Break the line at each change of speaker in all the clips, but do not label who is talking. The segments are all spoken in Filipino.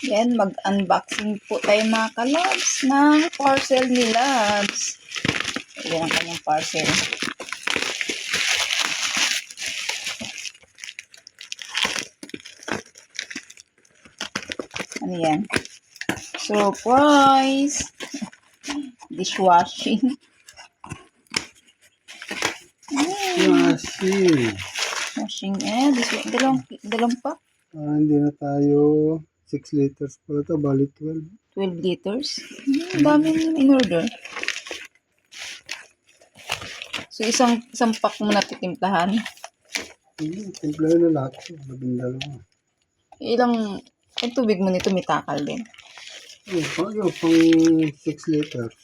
Yan, mag-unboxing po tayo mga kalabs ng parcel ni Labs. Yan ang kanyang parcel. Ano yan? Surprise! Dishwashing. Washing dalawang pa.
Hindi na tayo 6 liters pala ito, bali 12.
12 liters. Ang daming in order. So, isang pack mo na titimplahan.
Timplahan na lahat. 12.
Ilang, ang tubig mo nito may takal din.
Pang 6 liters.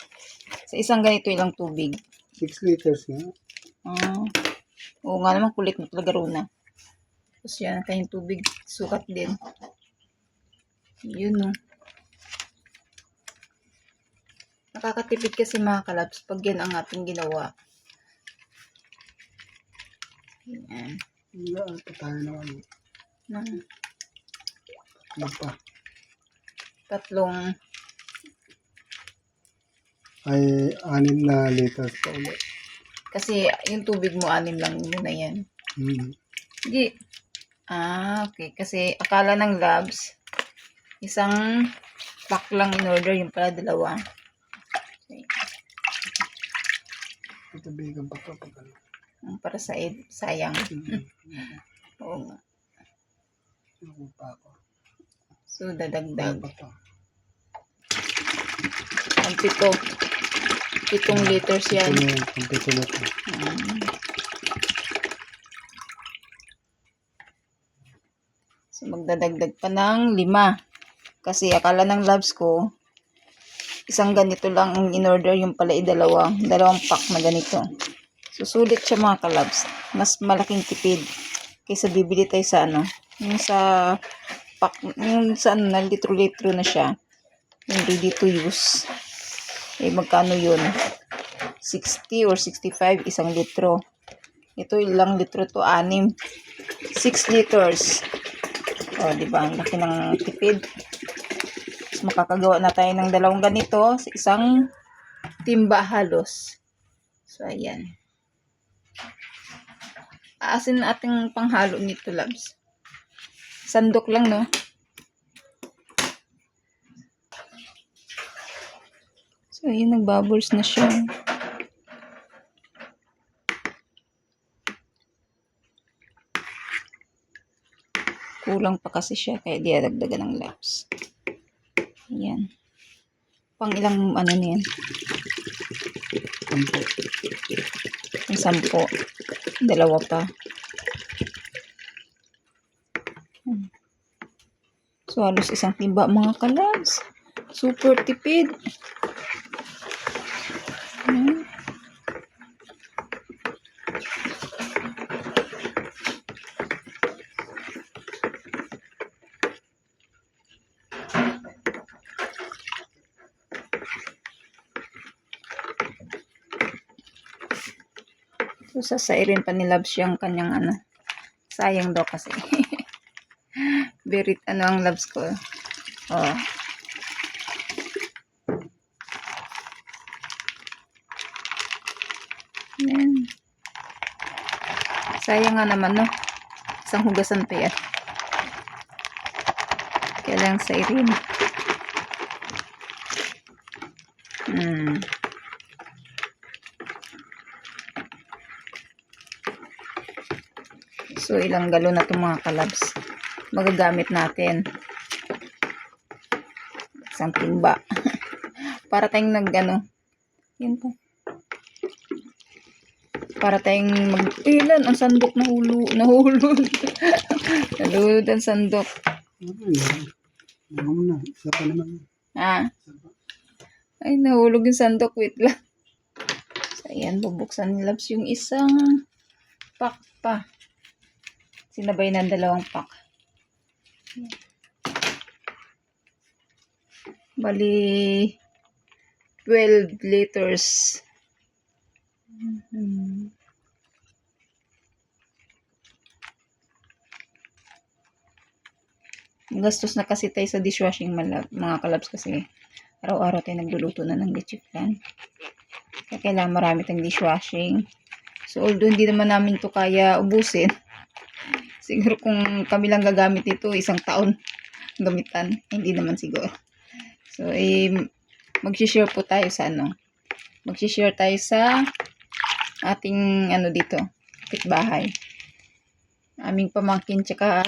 Sa isang ganito ilang tubig.
6 liters nga.
Oo nga naman, kulit mo talaga Rona. Tapos yan, kayong tubig, sukat din. Yun no. Nakakatipid kasi mga kalabs pag yan ang ating ginawa. Yan.
Yan, tayo naman. Ano pa?
Tatlong
Ay, 6 na liters pa ulit.
kasi yung tubig mo 6 lang yun na yan. Hindi. Okay. Kasi akala ng Labs, isang pack lang in order, yung pala dalawa. Okay.
Ito bigan pa ito.
Para sa sayang. Oo nga.
Nakupa ako.
So, dadagdag.
Ano pa ito?
Ang 7 liters yan.
Ang pito na ito.
So, magdadagdag pa ng 5. Kasi akala ng Labs ko, isang ganito lang ang in-order, yung pala dalawang pack na ganito. Susulit siya mga kalabs. Mas malaking tipid kaysa bibili tayo sa yung sa pack, yung sa na litro-litro na siya. Yung ready to use. Magkano yun? 60 or 65 isang litro. Ito ilang litro to? 6. 6 liters. Diba? Ang laki ng tipid. Mas makakagawa na tayo ng dalawang ganito sa isang timba halos. So, ayan. Aasin na ating panghalo nito, Labs. Sandok lang, no? So, ayan, nagbubbles na siya. Kulang pa kasi siya, kaya diadagdagan ng Labs. Ayan. Pang ilang niyan? 10. 2 pa. So, halos isang timba mga kalabs. Super tipid. So, sasairin pa ni Labs yung kanyang sayang daw kasi. Berit ang Labs ko. Yan. Sayang nga naman, no? Isang hugasan pa yan. Kailangan sairin. So, ilang galon na itong mga kalabs magagamit natin. Isang timba. Para tayong yan po. Para tayong ilan ang sandok nahulog. Nahulog ang sandok.
Isa pa naman.
Ay, nahulog yung sandok. Wait lang. So, ayan, bubuksan ni Labs yung isang pack pa. Sinabay ng dalawang pack. Bali, 12 liters. Gastos na kasi tayo sa dishwashing mga kalabs kasi araw-araw tayo nagluluto na ng leche flan. Kaya kailangan marami tayong dishwashing. So, although hindi naman namin to kaya ubusin, siguro kung kami lang gagamit ito, isang taon gamitan. Hindi naman siguro. So, mag-share po tayo sa mag-share tayo sa ating dito, kapitbahay. Aming pamangkin tsaka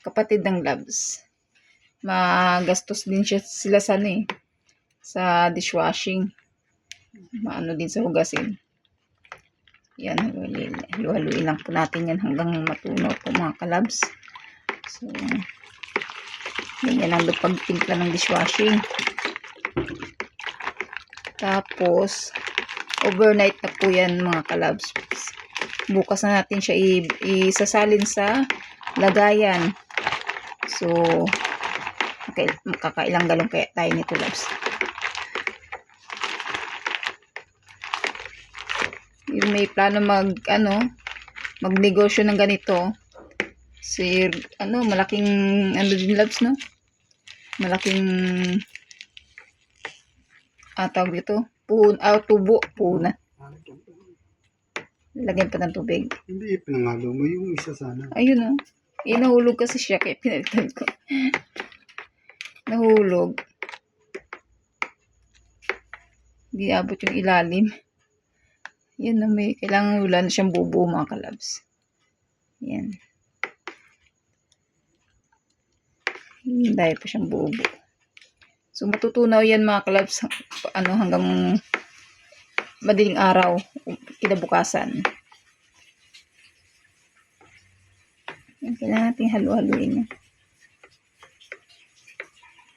kapatid ng Labs. Magastos din sila sa dishwashing. Maano din sa hugasin. Yan, halu-haluin lang po natin yan hanggang matunaw po mga kalabs. So, ganyan ang pagtimpla ng dishwashing. Tapos, overnight na po yan mga kalabs. Bukas na natin siya isasalin sa lagayan. So, kakailang galong kaya tayo nito, Labs. Yung may plano magnegosyo ng ganito. Malaking din, Labs, no? Malaking tawag dito, tubo, puna. Lagyan pa ng tubig.
Hindi, pinangalo mo yung isa sana.
Ayun, nahulog kasi siya kaya pinalitan ko. Nahulog. Hindi abot yung ilalim. Yan kailangan wala na siyang bubo mga kalabs. Yan. Dahil pa siyang bubo. So matutunaw yan mga kalabs hanggang madaling araw, kinabukasan. Kailangan natin halu-haluin.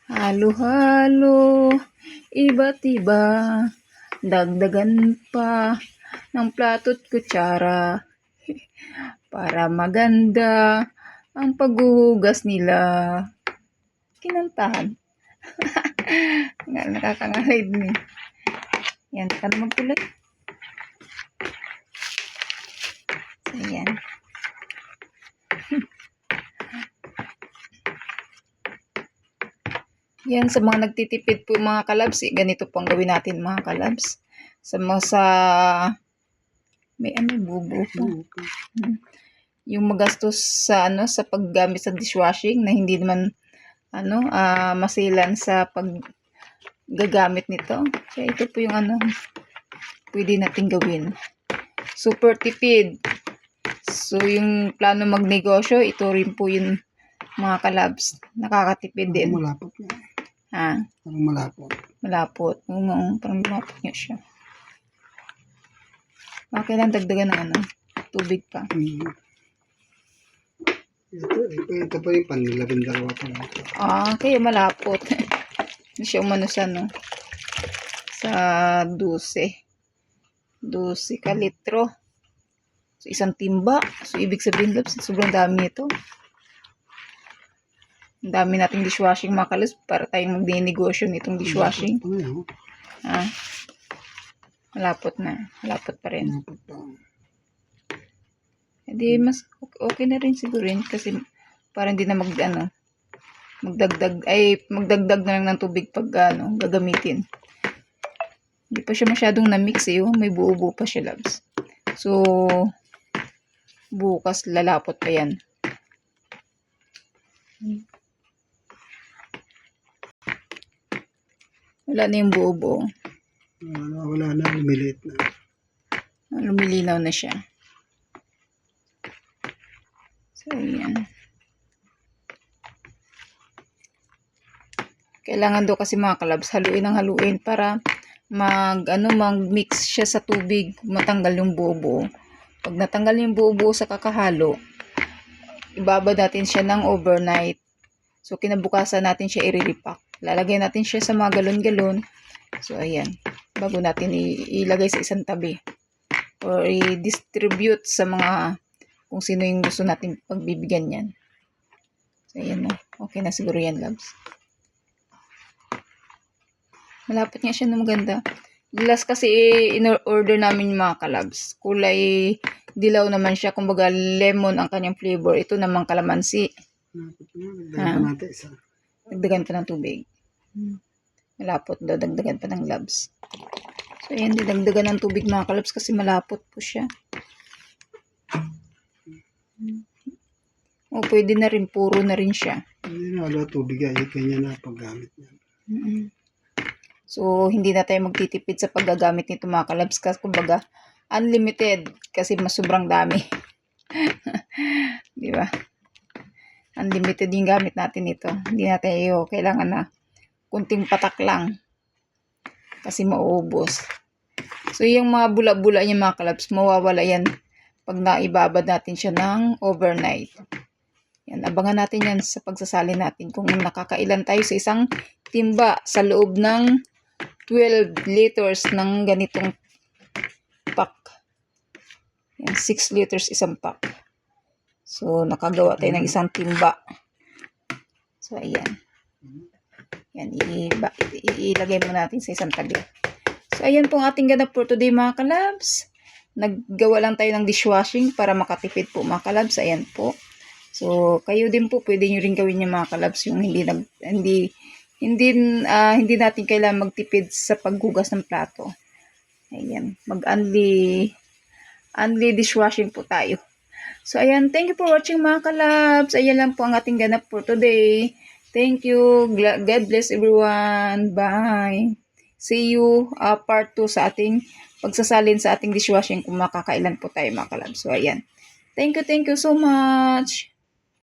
Halo-halo, iba't iba, dagdagan pa ng plato't kutsara para maganda ang paghuhugas nila. Kinantahan. Nakakangalay din eh. Yan, ka na magkulay. So, yan. Yan, sa mga nagtitipid po mga kalabs, ganito po ang gawin natin mga kalabs. May bubo pa. Yung magastos sa paggamit sa dishwashing na hindi naman masilan sa paggagamit nito. Kaya ito po yung pwede natin gawin. Super tipid. So, yung plano magnegosyo, ito rin po yung mga kalabs. Nakakatipid din.
Malapot na.
Ha?
Parang malapot.
Malapot. Parang malapot nga siya. Kailangan dagdagan ng tubig pa.
Ito pa yung panlabindalawa pa lang.
Kaya malapot. Hindi siya umano sa sa 12 ka litro. So, isang timba. So, ibig sabihin, Labs, sobrang dami ito. Ang dami nating dishwashing mga kalabs para tayong magne-negosyo nitong dishwashing. Malapot na. Malapot pa rin. Hindi, mas okay na rin siguro rin kasi parang hindi na magdagdag na lang ng tubig pag gagamitin. Hindi pa siya masyadong na-mix may buo-buo pa siya, Labs. So, bukas lalapot pa yan. Wala na yung buo-buo.
Wala na, lumiliit na.
Lumilinaw na siya. So, yan. Kailangan daw kasi mga kalabs, haluin para mag-mix siya sa tubig, matanggal yung buo-buo. Pag natanggal yung buo-buo sa kakahalo, ibabad natin siya ng overnight. So, kinabukasan natin siya i-repack. Lalagay natin siya sa mga galon-galon. So, ayan. Bago natin ilagay sa isang tabi. Or i-distribute sa mga kung sino yung gusto natin pagbibigyan yan. So, ayan na. Okay na siguro yan, Labs. Malapot nga siya na maganda. Last kasi in-order namin yung mga kalabs. Kulay dilaw naman siya. Kumbaga lemon ang kanyang flavor. Ito naman kalamansi.
Dapat na, nagdagan pa natin isa.
Dagdagan pa ng tubig. Malapot daw, dagdagan pa ng labs. So, ayan, didagdagan ng tubig mga kalabs kasi malapot po siya. O, pwede na rin, puro na rin siya.
Hindi na wala tubig ay ganyan na paggamit niya.
So, hindi na tayo magtitipid sa paggagamit nito mga kalabs kasi kumbaga unlimited kasi mas sobrang dami. Di ba? Unlimited yung gamit natin ito. Hindi na tayo kailangan na kunting patak lang kasi mauubos. So, yung mga bula-bula niya mga kalabs, mawawala yan pag naibabad natin siya ng overnight. Yan, abangan natin yan sa pagsasalin natin kung nakakailan tayo sa isang timba sa loob ng 12 liters ng ganitong pack. Yan, 6 liters isang pack. So, nakagawa tayo ng isang timba. So, ayan. Yan, ilagay mo natin sa isang tabi. So, ayan po ang ating ganap for today mga kalabs. Naggawa lang tayo ng dishwashing para makatipid po mga kalabs. Ayan po. So, kayo din po, pwede nyo rin gawin yung mga kalabs yung hindi natin kailangan magtipid sa paghugas ng plato. Ayan, mag-only dishwashing po tayo. So, ayan, thank you for watching mga kalabs. Ayan lang po ang ating ganap for today. Thank you. God bless everyone. Bye. See you part 2 sa ating pagsasalin sa ating dishwashing kung makakailan po tayo mga kalabs. So, ayan. Thank you so much.